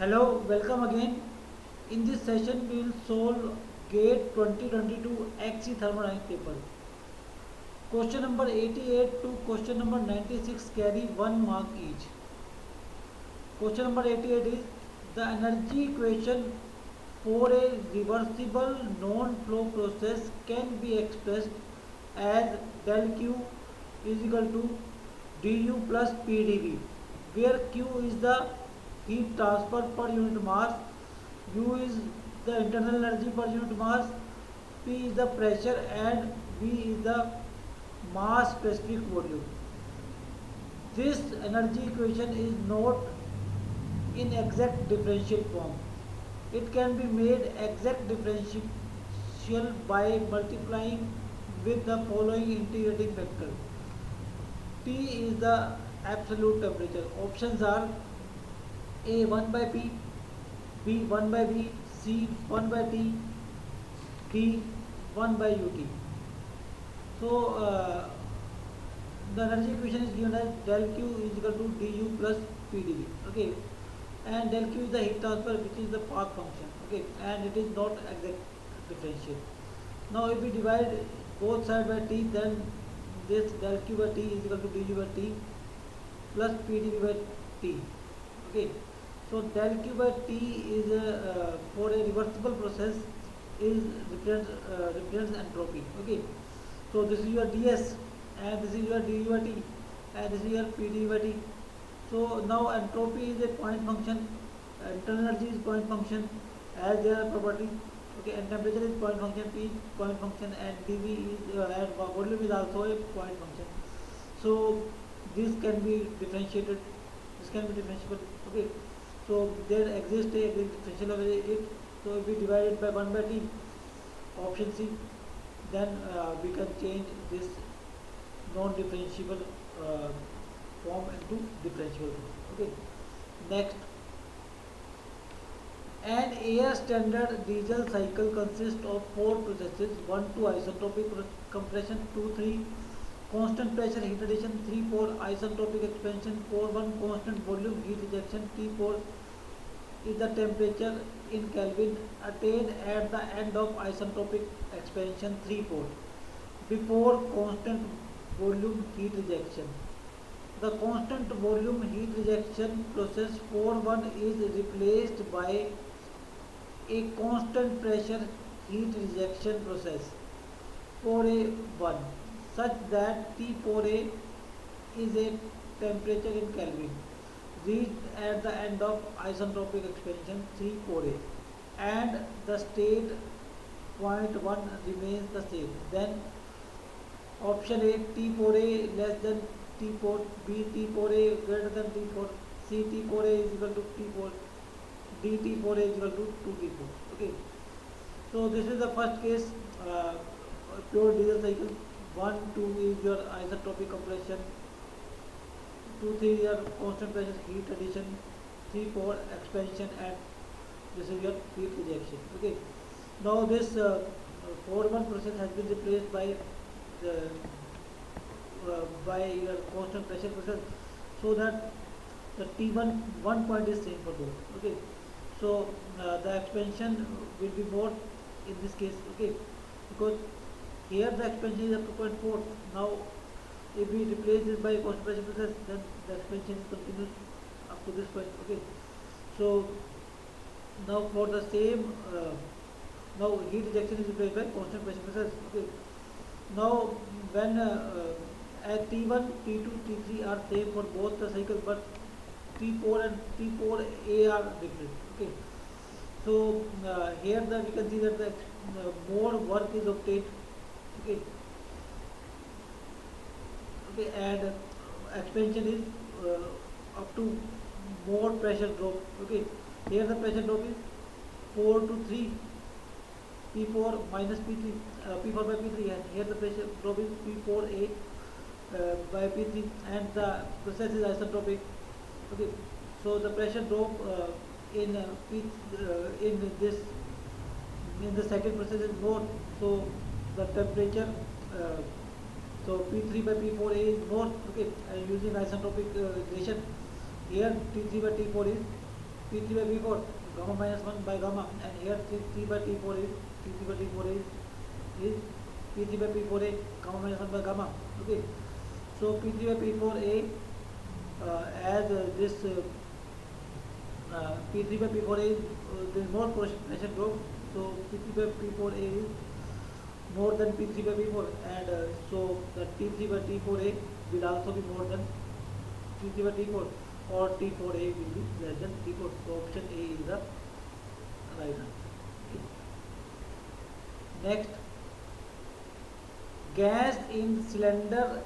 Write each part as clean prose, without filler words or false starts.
Hello, welcome again. In this session, we will solve GATE 2022 XE thermodynamic paper. Question number 88 to question number 96 carry 1 mark each. Question number 88 is the energy equation for a reversible non-flow process can be expressed as del Q is equal to du plus PdV, where Q is the heat transfer per unit mass, U is the internal energy per unit mass, P is the pressure, and V is the mass specific volume. This energy equation is not in exact differential form. It can be made exact differential by multiplying with the following integrating factor. T is the absolute temperature. Options are A 1 by P, B 1 by V, C 1 by T, D 1 by UT. So the energy equation is given as del Q is equal to du plus PdV. Okay, and del Q is the heat transfer, which is the path function. Okay, and it is not exact differential. Now if we divide both sides by T, then this del Q by T is equal to du by T plus PdV by T. Okay, so del Q by T is for a reversible process is represents entropy. Okay, so this is your ds and this is your du by T and this is your PdV by T. So now entropy is a point function, internal energy is point function as their property. Okay, and temperature is point function, P point function, and dV is and volume is also a point function. So this can be differentiated. This can be differentiable. Okay, so there exists a differential of it. So if we divide it by 1 by T, option C, then we can change this non-differentiable form into differentiable form. Okay, next, an air standard diesel cycle consists of 4 processes: 1 2 isentropic compression, 2 3 constant pressure heat addition, 3 4 isentropic expansion, 4 1 constant volume heat rejection. T4 is the temperature in Kelvin attained at the end of isentropic expansion 3 4 before constant volume heat rejection. The constant volume heat rejection process 4-1 is replaced by a constant pressure heat rejection process 4A1, such that T4A is a temperature in Kelvin reached at the end of isentropic expansion 3-4A, and the state point 1 remains the same. Then option A, T4A less than T4, B T4A greater than T4, C T4A is equal to T4, D T4A is equal to 2T4. Okay, so this is the first case, pure diesel cycle. 1 2 is your isentropic compression, 2 3 is your constant pressure heat addition, 3 4 expansion, and this is your heat rejection. Okay, now this 4-1 process has been replaced the by your constant pressure process, so that the T1 1 point is same for both. Okay, so the expansion will be more in this case. Okay, because here the expansion is up to point 4. Now if we replace this by constant pressure process, then the expansion is continuous up to this point. Okay, so now for the same now heat rejection is replaced by constant pressure process. Okay, now when at T1, T2, T3 are same for both the cycles, but T4 and T4A are different. Okay, so here we can see that the more work is obtained. Okay, okay, and expansion is up to more pressure drop. Okay, here the pressure drop is 4 to 3, P4 minus P3, P4 by P3, and here the pressure drop is P4A by P3, and the process is isentropic. Okay, so the pressure drop in in this in the second process is more, so the temperature so P3 by P4A is more. Okay, using isentropic relation, here T3 by T4 is P3 by P4, gamma minus 1 by gamma, and here 3 by T4 is T3 by T4 is P3 by P4A, gamma minus 1 by gamma. Okay, so P3 by P4A as this P3 by P4A is there is more pressure drop, so P3 by P4A is more than P3 by P4, and so the T3 by T4A will also be more than T3 by T4, or T4A will be less than T4. So option A is the right answer. Next, gas in cylinder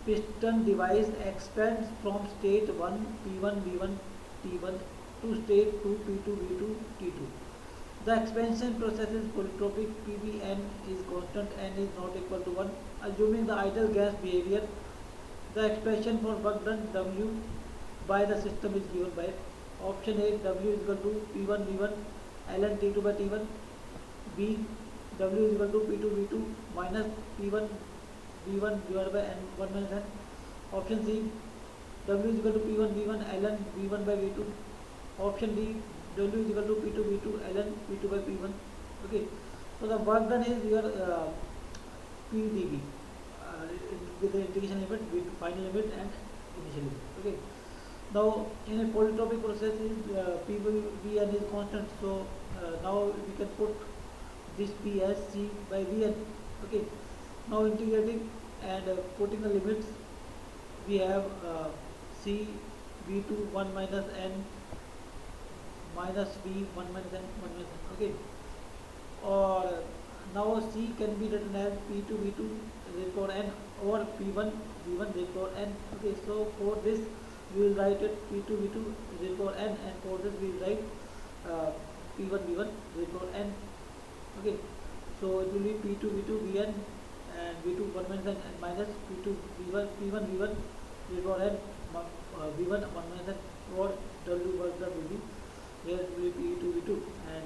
piston device expands from state 1 P1 V1 T1 to state 2 P2 V2 T2. The expansion process is polytropic. PVN is constant, N is not equal to 1. Assuming the ideal gas behavior, the expression for work done W by the system is given by option A, W is equal to P1 V1 ln T2 by T1. B, W is equal to P2 V2 minus P1 V1 divided by N1 minus N. Option C, W is equal to P1 V1 ln V1 by V2. Option D, W is equal to P2 V2 ln P2 by P1. Okay, so the work done is your PdV with the integration limit, with final limit and initial limit. Okay, now in a polytropic process PVN is constant, so now we can put this P as C by Vn. Okay, now integrating and putting the limits, we have C V2 1 minus N minus V 1 minus N 1 minus N. Okay, or now C can be written as P2 V2 therefore N, or P1 V1 therefore N. Okay, so for this we will write it P2 V2 therefore N, and for this we will write P1 V1 therefore N. Okay, so it will be P2 V2 Vn and V2 1 minus N and minus P2 V1 P1 V1 therefore N V1 1 minus N, or W work done will be here it will be P2 V2 and